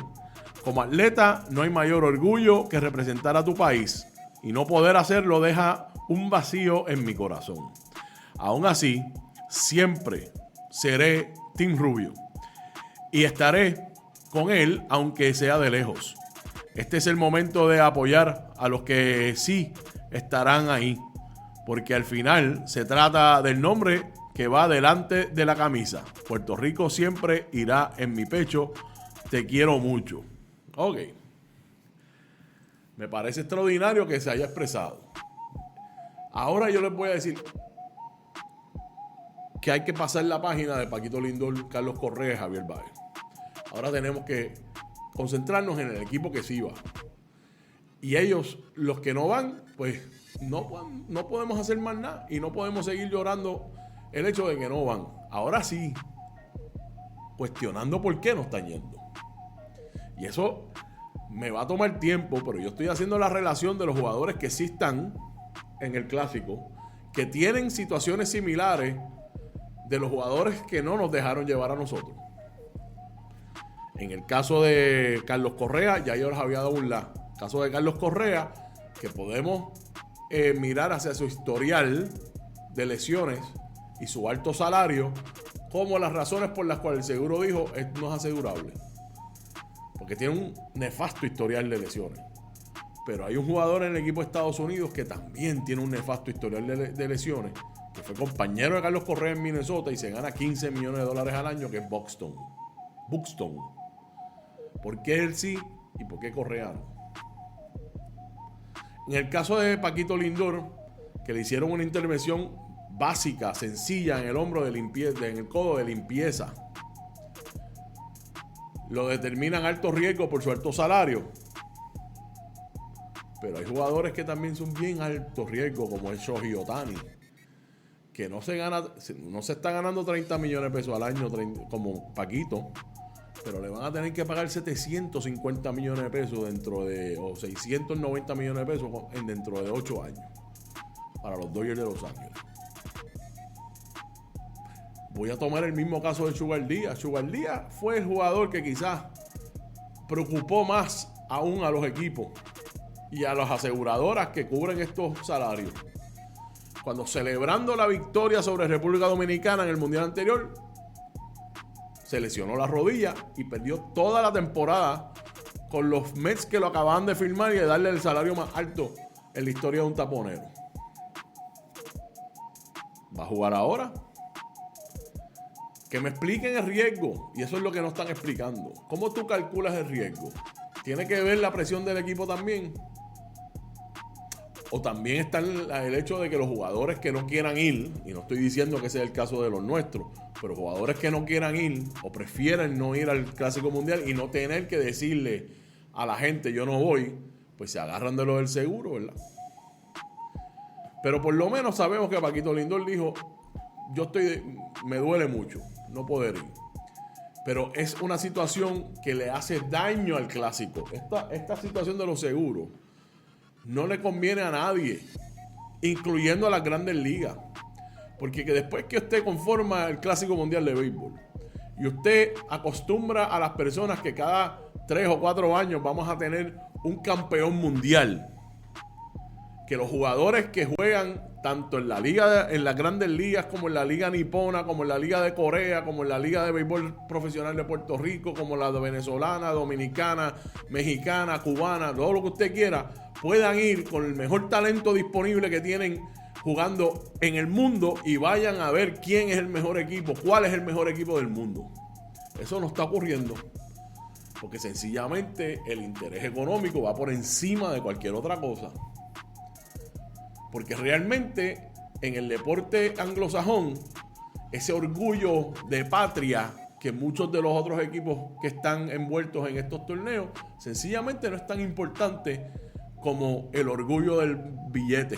Como atleta no hay mayor orgullo que representar a tu país. Y no poder hacerlo deja un vacío en mi corazón. Aún así, siempre seré Team Rubio. Y estaré con él aunque sea de lejos. Este es el momento de apoyar a los que sí estarán ahí, porque al final se trata del nombre que va delante de la camisa. Puerto Rico siempre irá en mi pecho. Te quiero mucho. Ok. Me parece extraordinario que se haya expresado. Ahora yo les voy a decir que hay que pasar la página de Paquito Lindor, Carlos Correa y Javier Baez. Ahora tenemos que concentrarnos en el equipo que sí va. Y ellos, los que no van, pues no podemos hacer más nada y no podemos seguir llorando el hecho de que no van. Ahora sí, cuestionando por qué no están yendo. Y eso me va a tomar tiempo, pero yo estoy haciendo la relación de los jugadores que sí están en el Clásico, que tienen situaciones similares de los jugadores que no nos dejaron llevar a nosotros. En el caso de Carlos Correa, ya yo les había dado un la. En el caso de Carlos Correa, que podemos mirar hacia su historial de lesiones y su alto salario como las razones por las cuales el seguro dijo no es asegurable. Porque tiene un nefasto historial de lesiones. Pero hay un jugador en el equipo de Estados Unidos que también tiene un nefasto historial de lesiones, que fue compañero de Carlos Correa en Minnesota y se gana $15 millones al año, que es Buxton. ¿Por qué él sí y por qué Correa no? En el caso de Paquito Lindor, que le hicieron una intervención básica, sencilla, en el hombro de limpieza, en el codo de limpieza, lo determinan alto riesgo por su alto salario. Pero hay jugadores que también son bien alto riesgo, como el Shohei Ohtani, que no se está ganando 30 millones de pesos al año como Paquito, pero le van a tener que pagar 750 millones de pesos o 690 millones de pesos dentro de 8 años para los Dodgers de Los Ángeles. Voy a tomar el mismo caso de Sugar Díaz. Sugar Díaz fue el jugador que quizás preocupó más aún a los equipos y a las aseguradoras que cubren estos salarios. Cuando celebrando la victoria sobre República Dominicana en el Mundial anterior, se lesionó la rodilla y perdió toda la temporada con los Mets que lo acababan de firmar y de darle el salario más alto en la historia de un taponero. ¿Va a jugar ahora? Que me expliquen el riesgo, y eso es lo que no están explicando. ¿Cómo tú calculas el riesgo? ¿Tiene que ver la presión del equipo también? O también está el hecho de que los jugadores que no quieran ir, y no estoy diciendo que sea el caso de los nuestros, pero jugadores que no quieran ir o prefieren no ir al Clásico Mundial y no tener que decirle a la gente yo no voy, pues se agarran de lo del seguro, ¿verdad? Pero por lo menos sabemos que Paquito Lindor dijo, me duele mucho, no poder ir. Pero es una situación que le hace daño al clásico. Esta situación de los seguros no le conviene a nadie, incluyendo a las grandes ligas. Porque que después que usted conforma el Clásico Mundial de Béisbol y usted acostumbra a las personas que cada 3 o 4 años vamos a tener un campeón mundial, que los jugadores que juegan tanto en la liga, en las grandes ligas, como en la liga nipona, como en la liga de Corea, como en la liga de béisbol profesional de Puerto Rico, como la de venezolana, dominicana, mexicana, cubana, todo lo que usted quiera, puedan ir con el mejor talento disponible que tienen jugando en el mundo y vayan a ver quién es el mejor equipo, cuál es el mejor equipo del mundo. Eso no está ocurriendo porque sencillamente el interés económico va por encima de cualquier otra cosa. Porque realmente en el deporte anglosajón, ese orgullo de patria que muchos de los otros equipos que están envueltos en estos torneos, sencillamente no es tan importante como el orgullo del billete.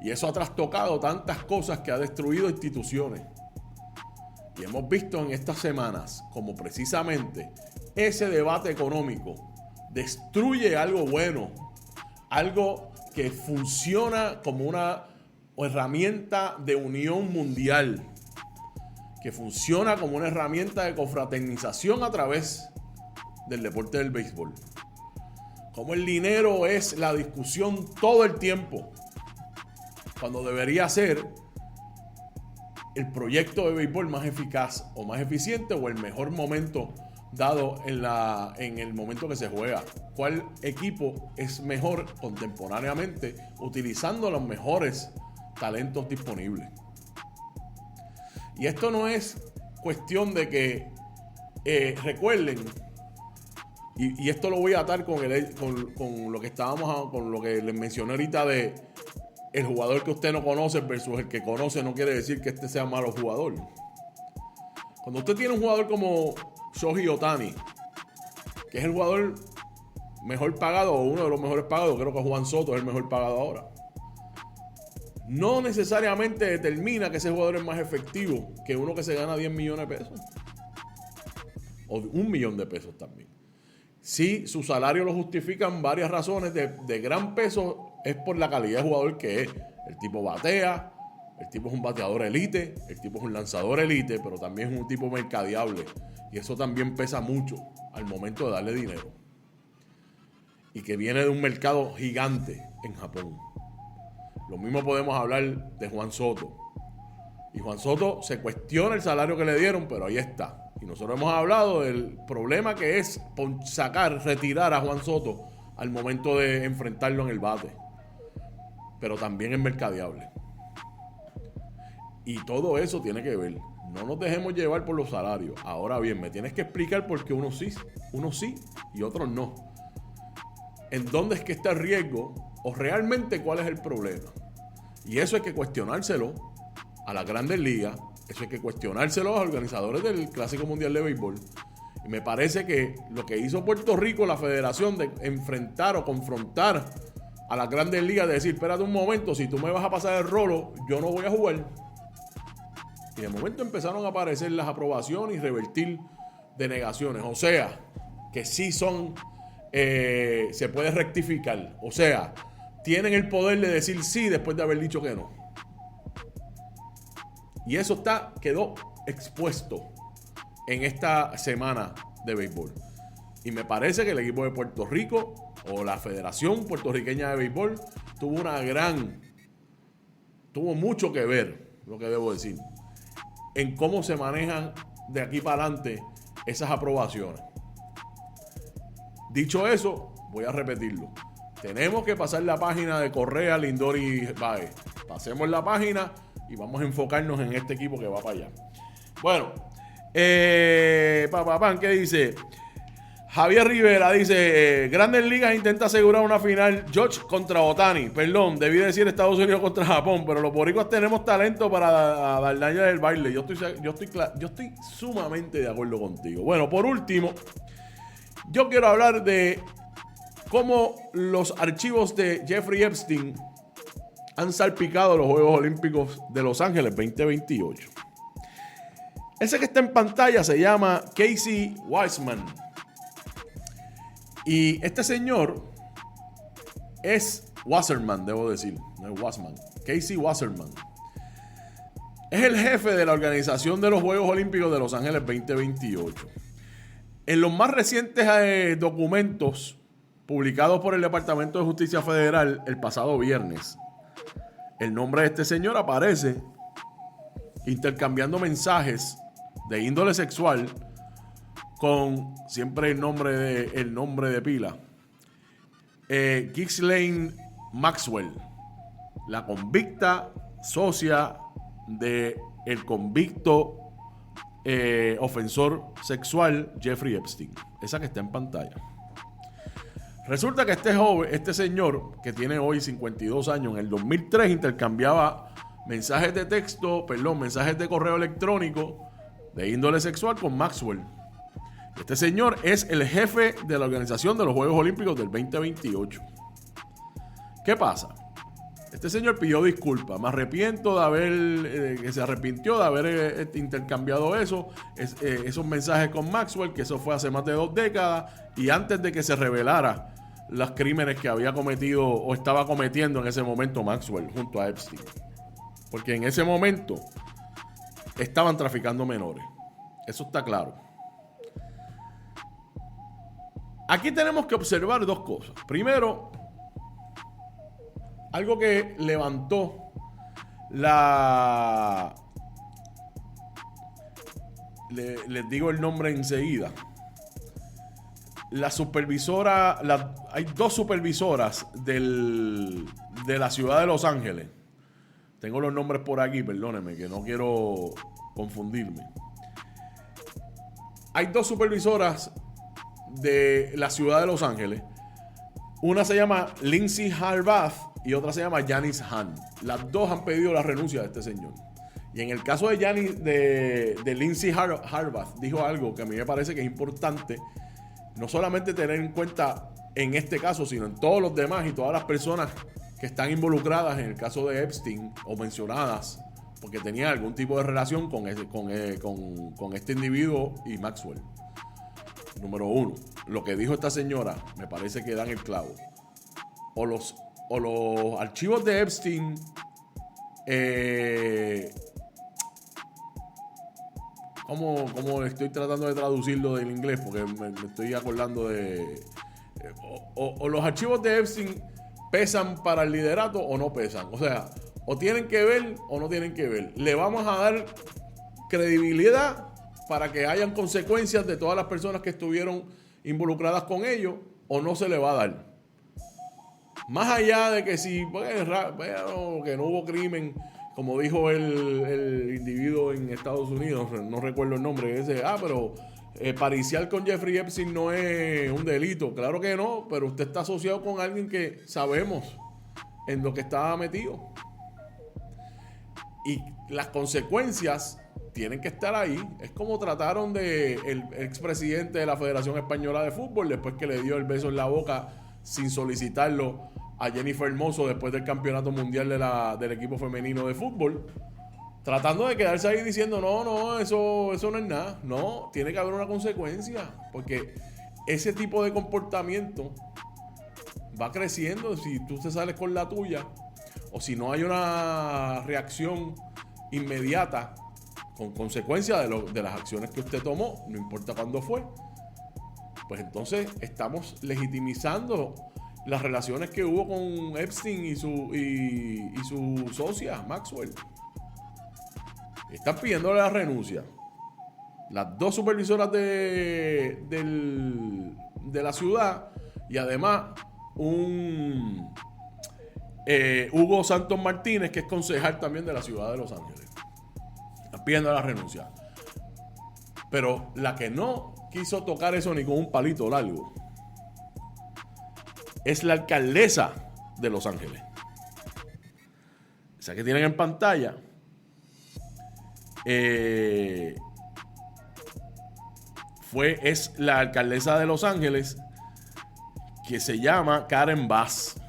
Y eso ha trastocado tantas cosas que ha destruido instituciones. Y hemos visto en estas semanas como precisamente ese debate económico destruye algo bueno, algo que funciona como una herramienta de unión mundial, que funciona como una herramienta de confraternización a través del deporte del béisbol. Como el dinero es la discusión todo el tiempo, cuando debería ser el proyecto de béisbol más eficaz o más eficiente o el mejor momento dado en el momento que se juega. ¿Cuál equipo es mejor contemporáneamente utilizando los mejores talentos disponibles? Y esto no es cuestión de que recuerden, y esto lo voy a atar con lo que con lo que les mencioné ahorita de el jugador que usted no conoce versus el que conoce, no quiere decir que este sea malo jugador. Cuando usted tiene un jugador como Shohei Ohtani, que es el jugador mejor pagado o uno de los mejores pagados, creo que Juan Soto es el mejor pagado ahora, no necesariamente determina que ese jugador es más efectivo que uno que se gana 10 millones de pesos o 1 millón de pesos también. Sí, su salario lo justifican varias razones de gran peso, es por la calidad de jugador que es. El tipo batea, el tipo es un bateador elite, el tipo es un lanzador elite, pero también es un tipo mercadeable. Y eso también pesa mucho al momento de darle dinero. Y que viene de un mercado gigante en Japón. Lo mismo podemos hablar de Juan Soto. Y Juan Soto se cuestiona el salario que le dieron, pero ahí está. Y nosotros hemos hablado del problema que es retirar a Juan Soto al momento de enfrentarlo en el bate. Pero también es mercadeable. Y todo eso tiene que ver. No nos dejemos llevar por los salarios. Ahora bien, me tienes que explicar por qué unos sí y otros no. ¿En dónde es que está el riesgo? O realmente cuál es el problema. Y eso hay que cuestionárselo a las grandes ligas. Eso hay que cuestionárselo a los organizadores del Clásico Mundial de Béisbol. Y me parece que lo que hizo Puerto Rico, la federación, de enfrentar o confrontar a las grandes ligas, de decir, espérate un momento, si tú me vas a pasar el rolo, yo no voy a jugar. Y de momento empezaron a aparecer las aprobaciones y revertir denegaciones. O sea, que sí son, se puede rectificar. O sea, tienen el poder de decir sí después de haber dicho que no. Y eso quedó expuesto en esta semana de béisbol. Y me parece que el equipo de Puerto Rico o la Federación Puertorriqueña de Béisbol tuvo mucho que ver, lo que debo decir, en cómo se manejan de aquí para adelante esas aprobaciones. Dicho eso, voy a repetirlo. Tenemos que pasar la página de Correa, Lindor y Baez. Pasemos la página y vamos a enfocarnos en este equipo que va para allá. Bueno, ¿qué dice? Javier Rivera dice, Grandes Ligas intenta asegurar una final George contra Ohtani. Perdón, debí decir Estados Unidos contra Japón, pero los boricuas tenemos talento para dar daño del baile. Yo estoy sumamente de acuerdo contigo. Bueno, por último, yo quiero hablar de cómo los archivos de Jeffrey Epstein han salpicado los Juegos Olímpicos de Los Ángeles 2028. Ese que está en pantalla se llama Casey Wiseman. Y este señor es Wasserman, debo decir. No es Wiseman. Casey Wasserman. Es el jefe de la organización de los Juegos Olímpicos de Los Ángeles 2028. En los más recientes documentos publicados por el Departamento de Justicia Federal el pasado viernes, el nombre de este señor aparece intercambiando mensajes de índole sexual con siempre el nombre de pila. Ghislaine Maxwell, la convicta socia de el convicto ofensor sexual Jeffrey Epstein. Esa que está en pantalla. Resulta que este señor, que tiene hoy 52 años, en el 2003 intercambiaba mensajes de correo electrónico de índole sexual con Maxwell. Este señor es el jefe de la organización de los Juegos Olímpicos del 2028. ¿Qué pasa? Este señor pidió disculpas. Me arrepiento que se arrepintió de haber intercambiado esos mensajes con Maxwell, que eso fue hace más de 2 décadas y antes de que se revelara los crímenes que había cometido o estaba cometiendo en ese momento Maxwell junto a Epstein. Porque en ese momento estaban traficando menores. Eso está claro. Aquí tenemos que observar 2 cosas. Primero, algo que levantó les digo el nombre enseguida. La supervisora, hay 2 supervisoras de la ciudad de Los Ángeles. Tengo los nombres por aquí, perdónenme, que no quiero confundirme. Hay 2 supervisoras de la ciudad de Los Ángeles. Una se llama Lindsay Harbath y otra se llama Janice Hahn. Las 2 han pedido la renuncia de este señor. Y en el caso de Lindsay Harbath, dijo algo que a mí me parece que es importante, no solamente tener en cuenta en este caso, sino en todos los demás y todas las personas que están involucradas en el caso de Epstein o mencionadas porque tenía algún tipo de relación con este individuo y Maxwell. Número 1, lo que dijo esta señora me parece que dan el clavo. O los archivos de Epstein ¿cómo estoy tratando de traducirlo del inglés? Porque me estoy acordando de... O los archivos de Epstein pesan para el liderato o no pesan. O sea, o tienen que ver o no tienen que ver. Le vamos a dar credibilidad para que hayan consecuencias de todas las personas que estuvieron involucradas con ellos, o no se le va a dar. Más allá de que si, bueno, que no hubo crimen, como dijo el individuo en Estados Unidos, no recuerdo el nombre, pero pariciar con Jeffrey Epstein no es un delito. Claro que no, pero usted está asociado con alguien que sabemos en lo que estaba metido. Y las consecuencias tienen que estar ahí. Es como trataron de el expresidente de la Federación Española de Fútbol después que le dio el beso en la boca sin solicitarlo a Jennifer Hermoso después del campeonato mundial del equipo femenino de fútbol, tratando de quedarse ahí diciendo no, eso no es nada. No, tiene que haber una consecuencia, porque ese tipo de comportamiento va creciendo. Si tú te sales con la tuya o si no hay una reacción inmediata con consecuencia de las acciones que usted tomó, no importa cuándo fue, pues entonces estamos legitimizando las relaciones que hubo con Epstein y su socia, Maxwell. Están pidiéndole la renuncia. Las 2 supervisoras de la ciudad y además Hugo Santos Martínez, que es concejal también de la ciudad de Los Ángeles. Están pidiendo la renuncia. Pero la que no quiso tocar eso ni con un palito largo es la alcaldesa de Los Ángeles. Esa que tienen en pantalla. Es la alcaldesa de Los Ángeles, que se llama Karen Bass.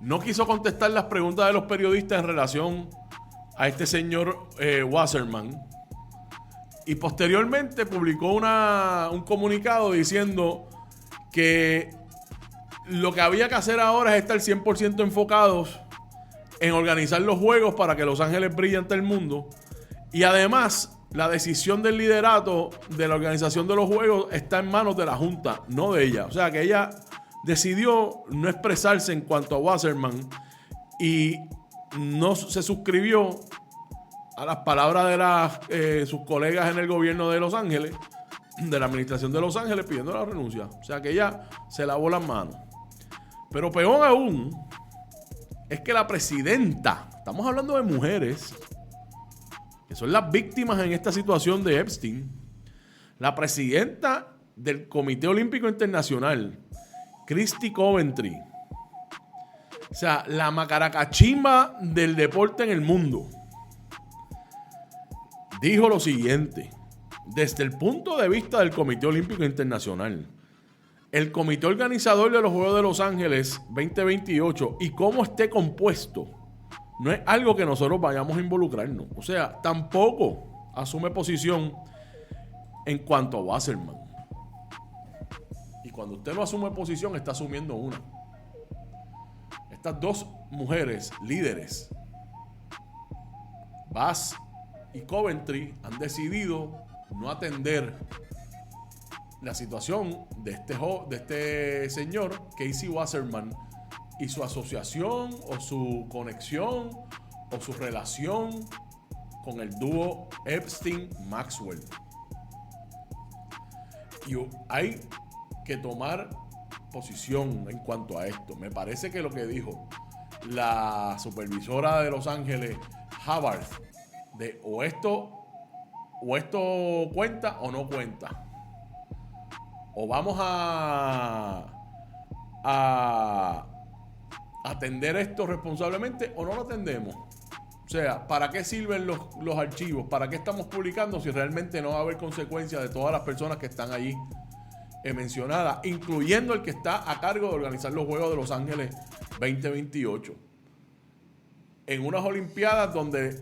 No quiso contestar las preguntas de los periodistas en relación a este señor Wasserman. Y posteriormente publicó un comunicado diciendo que lo que había que hacer ahora es estar 100% enfocados en organizar los juegos para que Los Ángeles brille ante el mundo. Y además, la decisión del liderato de la organización de los juegos está en manos de la Junta, no de ella. O sea que ella decidió no expresarse en cuanto a Wasserman y no se suscribió a las palabras de sus colegas en el gobierno de Los Ángeles, de la administración de Los Ángeles, pidiendo la renuncia. O sea que ella se lavó las manos. Pero peor aún es que la presidenta, estamos hablando de mujeres, que son las víctimas en esta situación de Epstein, la presidenta del Comité Olímpico Internacional, Christy Coventry, o sea, la macaracachimba del deporte en el mundo, dijo lo siguiente: desde el punto de vista del Comité Olímpico Internacional, el comité organizador de los Juegos de Los Ángeles 2028 y cómo esté compuesto no es algo que nosotros vayamos a involucrarnos. O sea, tampoco asume posición en cuanto a Wasserman. Y cuando usted no asume posición, está asumiendo una. Estas dos mujeres líderes, Bass y Coventry, han decidido no atender la situación de este señor, Casey Wasserman, y su asociación o su conexión o su relación con el dúo Epstein-Maxwell. Y hay que tomar posición en cuanto a esto. Me parece que lo que dijo la supervisora de Los Ángeles, Hubbard, de o esto cuenta o no cuenta, o vamos a atender esto responsablemente o no lo atendemos. O sea, ¿para qué sirven los archivos? ¿Para qué estamos publicando si realmente no va a haber consecuencias de todas las personas que están allí mencionadas, incluyendo el que está a cargo de organizar los Juegos de Los Ángeles 2028? En unas Olimpiadas donde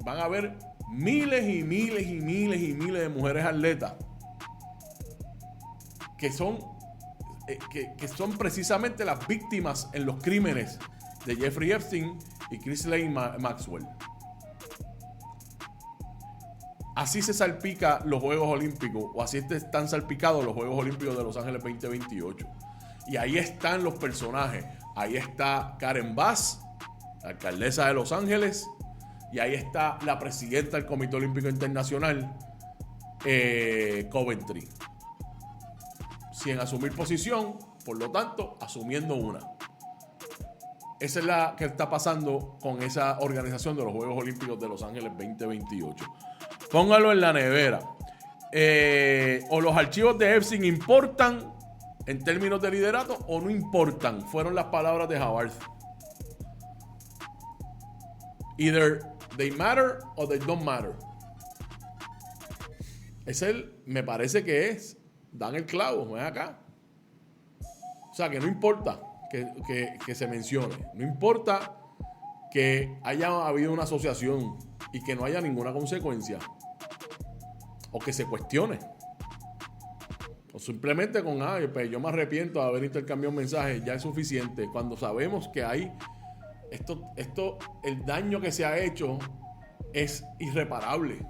van a haber miles y miles y miles y miles de mujeres atletas que son precisamente las víctimas en los crímenes de Jeffrey Epstein y Ghislaine Maxwell. Así se salpica los Juegos Olímpicos, o así están salpicados los Juegos Olímpicos de Los Ángeles 2028. Y ahí están los personajes. Ahí está Karen Bass, la alcaldesa de Los Ángeles, y ahí está la presidenta del Comité Olímpico Internacional, Coventry. Sin asumir posición, por lo tanto, asumiendo una. Esa es la que está pasando con esa organización de los Juegos Olímpicos de Los Ángeles 2028. Póngalo en la nevera. O los archivos de Epstein importan en términos de liderato o no importan. Fueron las palabras de Hubbard. Either they matter or they don't matter. Me parece que es. Dan el clavo, ven acá. O sea, que no importa que se mencione. No importa que haya habido una asociación y que no haya ninguna consecuencia. O que se cuestione. O simplemente con, pues yo me arrepiento de haber intercambiado un mensaje, ya es suficiente. Cuando sabemos que hay el daño que se ha hecho es irreparable.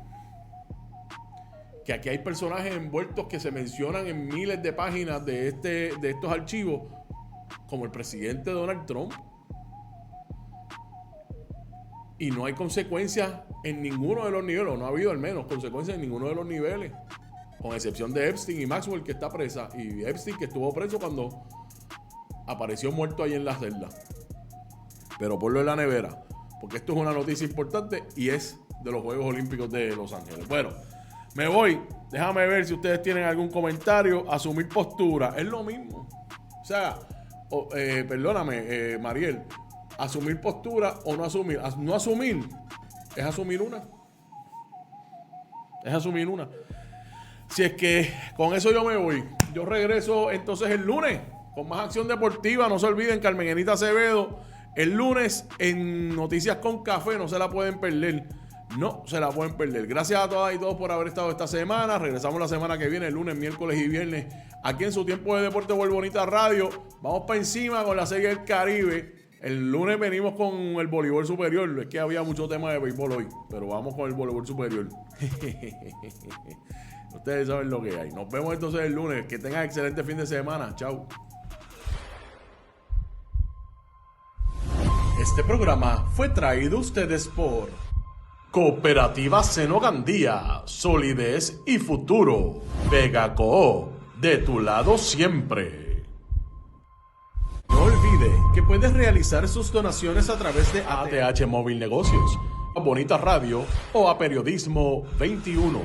Que aquí hay personajes envueltos que se mencionan en miles de páginas de estos archivos, como el presidente Donald Trump. Y no hay consecuencias en ninguno de los niveles, no ha habido al menos consecuencias en ninguno de los niveles, con excepción de Epstein y Maxwell, que está presa, y Epstein, que estuvo preso cuando apareció muerto ahí en la celda. Pero ponlo en la nevera, porque esto es una noticia importante y es de los Juegos Olímpicos de Los Ángeles. Bueno, me voy. Déjame ver si ustedes tienen algún comentario. Asumir postura. Es lo mismo. O sea, perdóname, Mariel. Asumir postura o no asumir. No asumir es asumir una. Es asumir una. Si es que con eso yo me voy. Yo regreso entonces el lunes con más acción deportiva. No se olviden, Carmen Enita Acevedo El lunes en Noticias con Café, no se la pueden perder. No se la pueden perder. Gracias a todas y todos por haber estado esta semana. Regresamos la semana que viene, el lunes, miércoles y viernes, aquí en su tiempo de deporte por Bonita Radio. Vamos para encima con la Serie del Caribe. El lunes venimos con el voleibol superior. Es que había mucho tema de béisbol hoy, pero vamos con el voleibol superior. Ustedes saben lo que hay. Nos vemos entonces el lunes. Que tengan excelente fin de semana. Chao. Este programa fue traído a ustedes por Cooperativa Seno Gandía, solidez y futuro. Vega Coop, de tu lado siempre. No olvide que puedes realizar sus donaciones a través de ATH Móvil Negocios, a Bonita Radio o a Periodismo 21.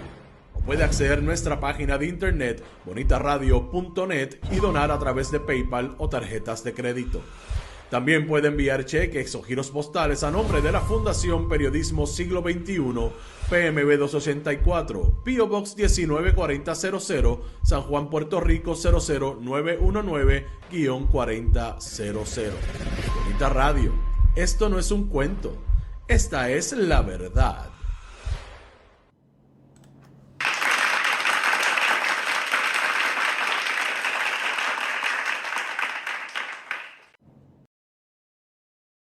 O puede acceder a nuestra página de internet bonitaradio.net y donar a través de PayPal o tarjetas de crédito. También puede enviar cheques o giros postales a nombre de la Fundación Periodismo Siglo XXI, PMB 284, P.O. Box 194000, San Juan, Puerto Rico 00919-4000. Bonita Radio, esto no es un cuento, esta es la verdad.